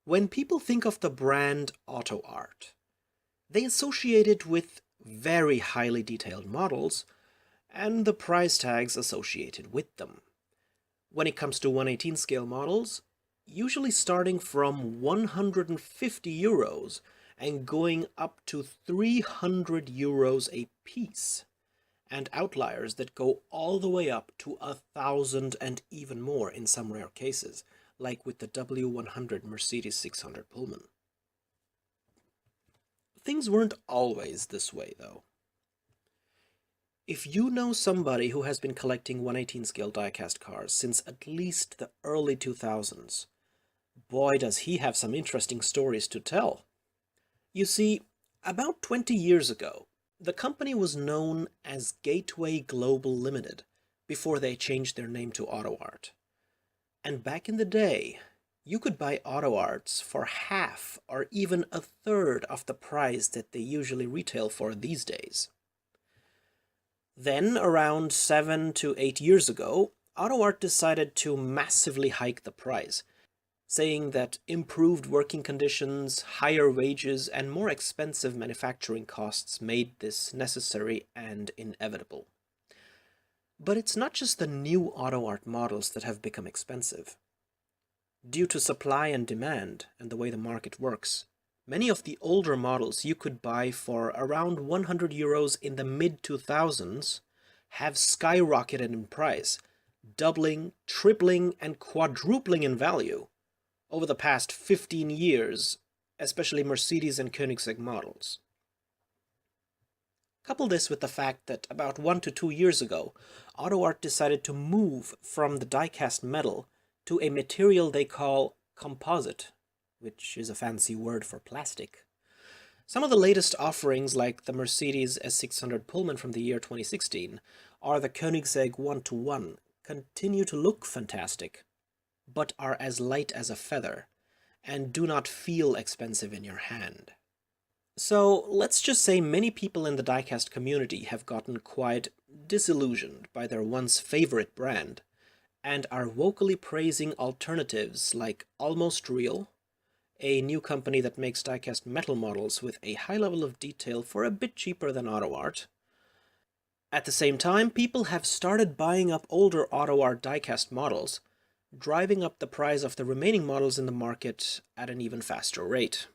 When people think of the brand AUTOart, they associate it with very highly detailed models and the price tags associated with them. When it comes to 118 scale models, usually starting from 150 euros and going up to 300 euros a piece, and outliers that go all the way up to 1,000 and even more in some rare cases, like with the W100 Mercedes 600 Pullman. Things weren't always this way, though. If you know somebody who has been collecting 118 scale diecast cars since at least the early 2000s, boy does he have some interesting stories to tell. You see, about 20 years ago, the company was known as Gateway Global Limited before they changed their name to AUTOart. And back in the day, you could buy AUTOarts for half or even a third of the price that they usually retail for these days. Then, around 7 to 8 years ago, AUTOart decided to massively hike the price, saying that improved working conditions, higher wages, and more expensive manufacturing costs made this necessary and inevitable. But it's not just the new AUTOart models that have become expensive. Due to supply and demand and the way the market works, many of the older models you could buy for around 100 euros in the mid-2000s have skyrocketed in price, doubling, tripling, and quadrupling in value over the past 15 years, especially Mercedes and Koenigsegg models. Couple this with the fact that about 1 to 2 years ago, AUTOart decided to move from the diecast metal to a material they call composite, which is a fancy word for plastic. Some of the latest offerings, like the Mercedes S600 Pullman from the year 2016, or the Koenigsegg 121, continue to look fantastic, but are as light as a feather, and do not feel expensive in your hand. So let's just say many people in the diecast community have gotten quite disillusioned by their once favorite brand, and are vocally praising alternatives like Almost Real, a new company that makes diecast metal models with a high level of detail for a bit cheaper than AUTOart. At the same time, people have started buying up older AUTOart diecast models, driving up the price of the remaining models in the market at an even faster rate.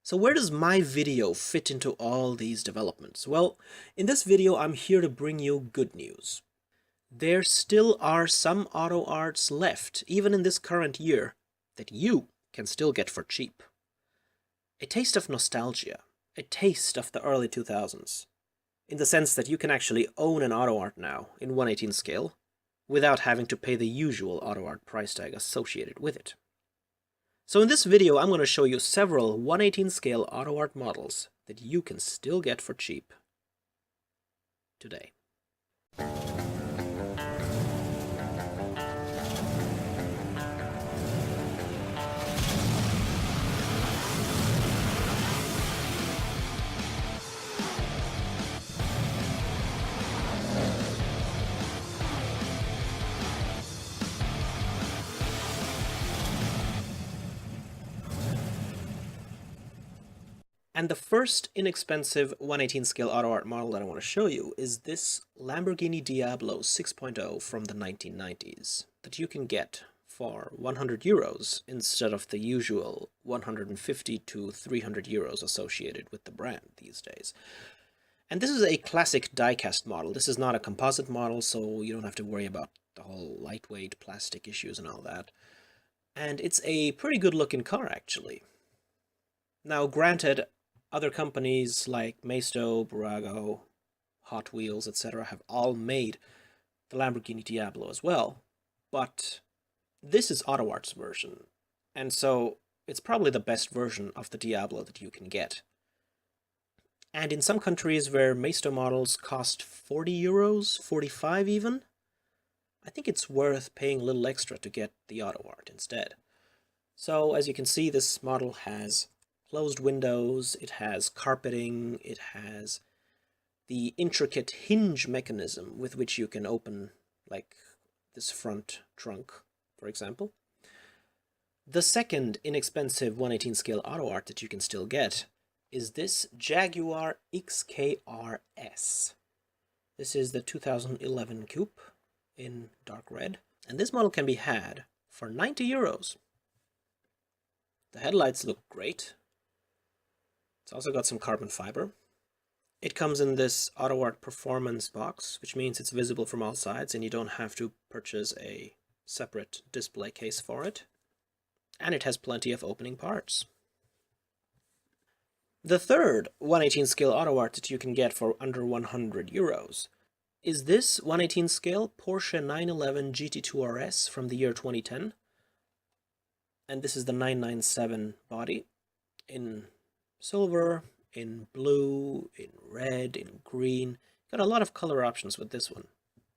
So where does my video fit into all these developments? Well, in this video I'm here to bring you good news. There still are some AUTOarts left, even in this current year, that you can still get for cheap. A taste of nostalgia, a taste of the early 2000s, in the sense that you can actually own an AUTOart now in 118 scale, without having to pay the usual AUTOart price tag associated with it. So in this video I'm going to show you several 118 scale AUTOart models that you can still get for cheap today. And the first inexpensive 118 scale AUTOart model that I want to show you is this Lamborghini Diablo 6.0 from the 1990s that you can get for 100 euros instead of the usual 150 to 300 euros associated with the brand these days. And this is a classic diecast model. This is not a composite model, so you don't have to worry about the whole lightweight plastic issues and all that. And it's a pretty good looking car, actually. Now, granted, other companies like Maistos, Burago, Hot Wheels, etc. have all made the Lamborghini Diablo as well, but this is AUTOart's version, and so it's probably the best version of the Diablo that you can get. And in some countries where Maistos models cost 40 euros, 45 even, I think it's worth paying a little extra to get the AUTOart instead. So as you can see, this model has closed windows, it has carpeting, it has the intricate hinge mechanism with which you can open, like, this front trunk, for example. The second inexpensive 1/18 scale auto art that you can still get is this Jaguar XKR-S. This is the 2011 coupe in dark red, and this model can be had for 90 euros. The headlights look great. It's also got some carbon fiber. It comes in this AUTOart performance box, which means it's visible from all sides and you don't have to purchase a separate display case for it. And it has plenty of opening parts. The third 1/18 scale AUTOart that you can get for under 100 euros is this 1/18 scale Porsche 911 GT2 RS from the year 2010. And this is the 997 body in silver, in blue, in red, in green. Got a lot of color options with this one.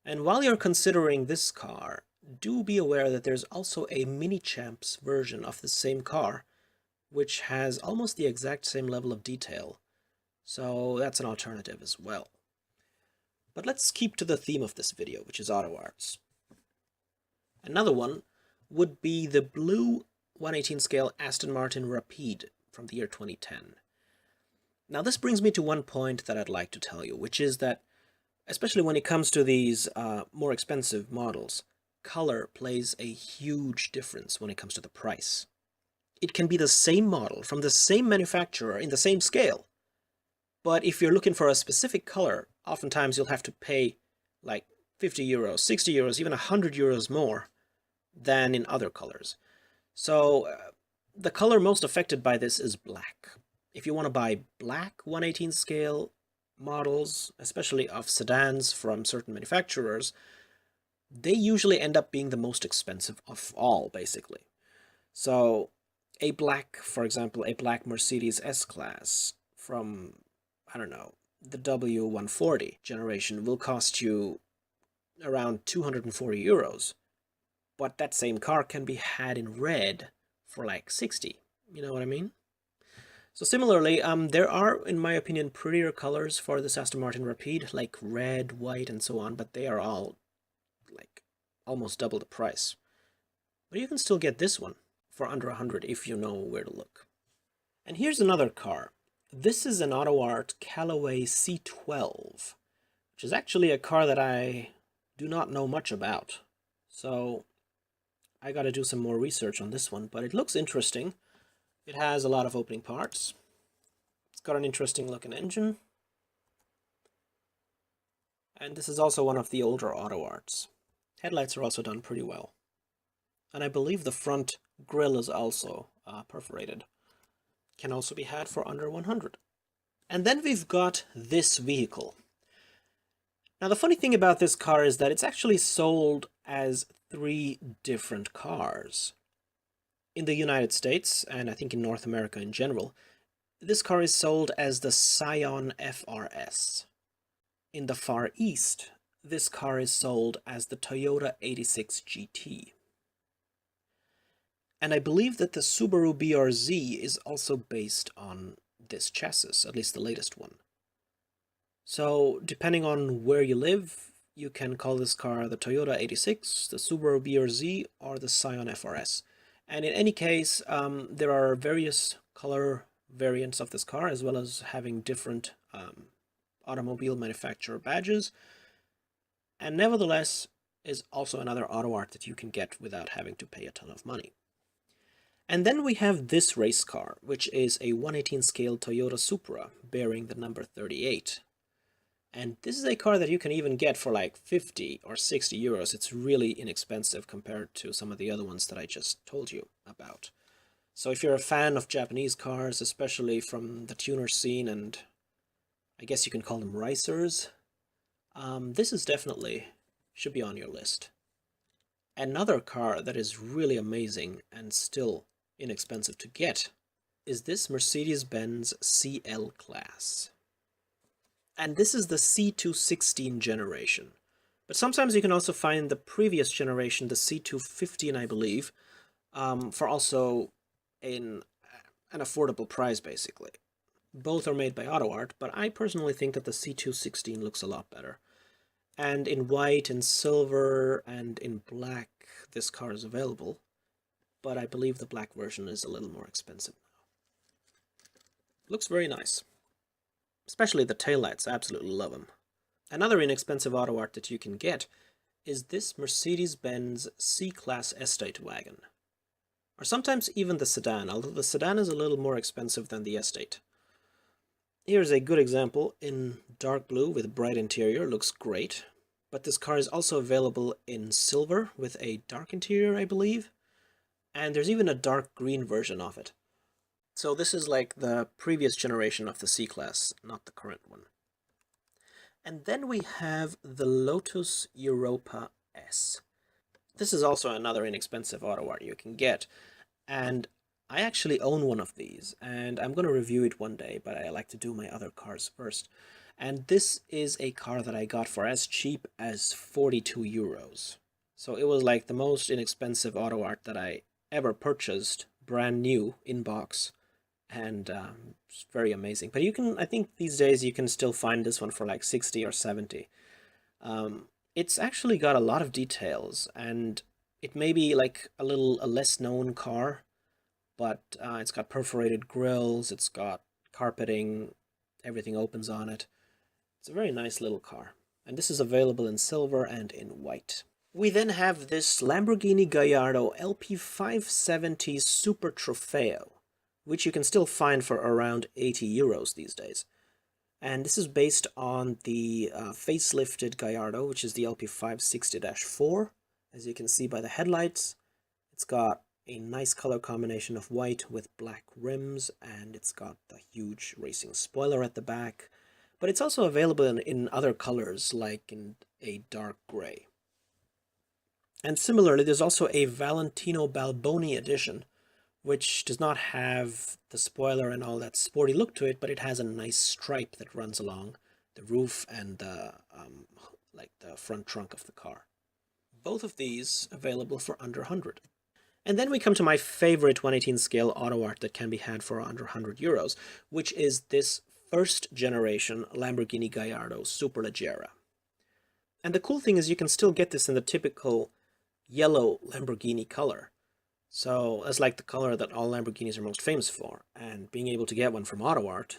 And while you're considering this car, do be aware that there's also a Mini Champs version of the same car, which has almost the exact same level of detail. So that's an alternative as well. But let's keep to the theme of this video, which is AUTOarts. Another one would be the blue 1/18 scale Aston Martin Rapide from the year 2010. Now this brings me to one point that I'd like to tell you, which is that, especially when it comes to these more expensive models, color plays a huge difference when it comes to the price. It can be the same model from the same manufacturer in the same scale, but if you're looking for a specific color, oftentimes you'll have to pay like 50 euros, 60 euros, even 100 euros more than in other colors. So the color most affected by this is black. If you want to buy black 1/18 scale models, especially of sedans from certain manufacturers, they usually end up being the most expensive of all, basically. So a black, for example, a black Mercedes S-Class from, I don't know, the W140 generation will cost you around 240 euros. But that same car can be had in red for like 60. You know what I mean? So similarly, there are, in my opinion, prettier colors for this Aston Martin Rapide, like red, white, and so on, but they are all like almost double the price. But you can still get this one for under 100 if you know where to look. And here's another car. This is an AUTOart Callaway C12, which is actually a car that I do not know much about. So I got to do some more research on this one, but it looks interesting. It has a lot of opening parts. It's got an interesting looking engine. And this is also one of the older AUTOarts. Headlights are also done pretty well. And I believe the front grille is also perforated. Can also be had for under 100. And then we've got this vehicle. Now the funny thing about this car is that it's actually sold as 3 different cars. In the United States, and I think in North America in general, this car is sold as the Scion FRS. In the Far East, this car is sold as the Toyota 86 GT. And I believe that the Subaru BRZ is also based on this chassis, at least the latest one. So, depending on where you live, you can call this car the Toyota 86, the Subaru BRZ, or the Scion FRS. And in any case, there are various color variants of this car, as well as having different automobile manufacturer badges. And nevertheless, is also another AUTOart that you can get without having to pay a ton of money. And then we have this race car, which is a 1/18 scale Toyota Supra, bearing the number 38. And this is a car that you can even get for like 50 or 60 euros. It's really inexpensive compared to some of the other ones that I just told you about. So if you're a fan of Japanese cars, especially from the tuner scene, and I guess you can call them racers, this is definitely should be on your list. Another car that is really amazing and still inexpensive to get is this Mercedes-Benz CL-Class. And this is the C216 generation. But sometimes you can also find the previous generation, the C215, I believe, for also an affordable price, basically. Both are made by AUTOart, but I personally think that the C216 looks a lot better. And in white, in silver, and in black, this car is available. but I believe the black version is a little more expensive now. Looks very nice. Especially the taillights, I absolutely love them. Another inexpensive AUTOart that you can get is this Mercedes-Benz C-Class estate wagon. Or sometimes even the sedan, although the sedan is a little more expensive than the estate. Here's a good example in dark blue with a bright interior, looks great. But this car is also available in silver with a dark interior, I believe. And there's even a dark green version of it. So this is like the previous generation of the C-Class, not the current one. And then we have the Lotus Europa S. This is also another inexpensive AUTOart you can get. And I actually own one of these, and I'm going to review it one day, but I like to do my other cars first. And this is a car that I got for as cheap as 42 euros. So it was like the most inexpensive AUTOart that I ever purchased, brand new, in box. And it's very amazing. But you can, I think these days you can still find this one for like 60 or 70. It's actually got a lot of details, and it may be like a less known car, but it's got perforated grills, it's got carpeting, everything opens on it. It's a very nice little car. And this is available in silver and in white. We then have this Lamborghini Gallardo LP570 Supertrofeo, which you can still find for around 80 euros these days. And this is based on the facelifted Gallardo, which is the LP560-4. As you can see by the headlights, it's got a nice color combination of white with black rims, and it's got the huge racing spoiler at the back. But it's also available in other colors, like in a dark gray. And similarly, there's also a Valentino Balboni edition, which does not have the spoiler and all that sporty look to it, but it has a nice stripe that runs along the roof and the front trunk of the car. Both of these available for under 100. And then we come to my favorite 1/18 scale AUTOart that can be had for under 100 euros, which is this first generation Lamborghini Gallardo Superleggera. And the cool thing is you can still get this in the typical yellow Lamborghini color. So that's like the color that all Lamborghinis are most famous for, and being able to get one from AUTOart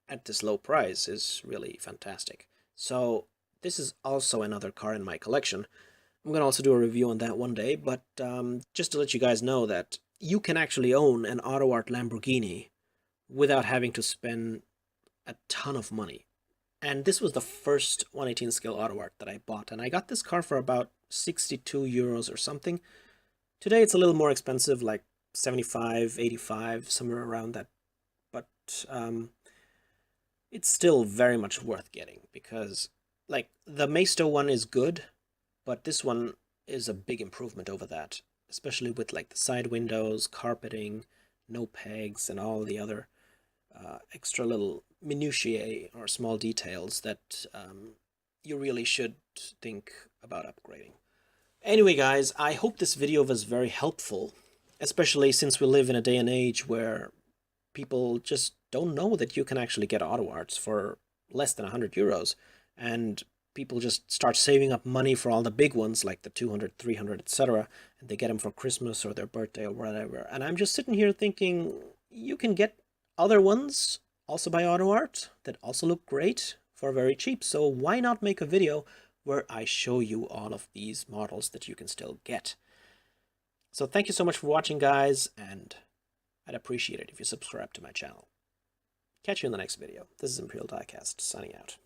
at this low price is really fantastic. So this is also another car in my collection. I'm going to also do a review on that one day, but just to let you guys know that you can actually own an AUTOart Lamborghini without having to spend a ton of money. And this was the first 1/18 scale AUTOart that I bought, and I got this car for about 62 euros or something. Today it's a little more expensive, like 75, 85, somewhere around that. But it's still very much worth getting, because like the Maistos one is good, but this one is a big improvement over that, especially with like the side windows, carpeting, no pegs, and all the other extra little minutiae or small details that you really should think about upgrading. Anyway guys, I hope this video was very helpful, especially since we live in a day and age where people just don't know that you can actually get AUTOarts for less than 100 euros, and people just start saving up money for all the big ones like the 200, 300, etc., and they get them for Christmas or their birthday or whatever. And I'm just sitting here thinking, you can get other ones also by AUTOart that also look great for very cheap, so why not make a video where I show you all of these models that you can still get. So thank you so much for watching, guys, and I'd appreciate it if you subscribe to my channel. Catch you in the next video. This is Imperial Diecast, signing out.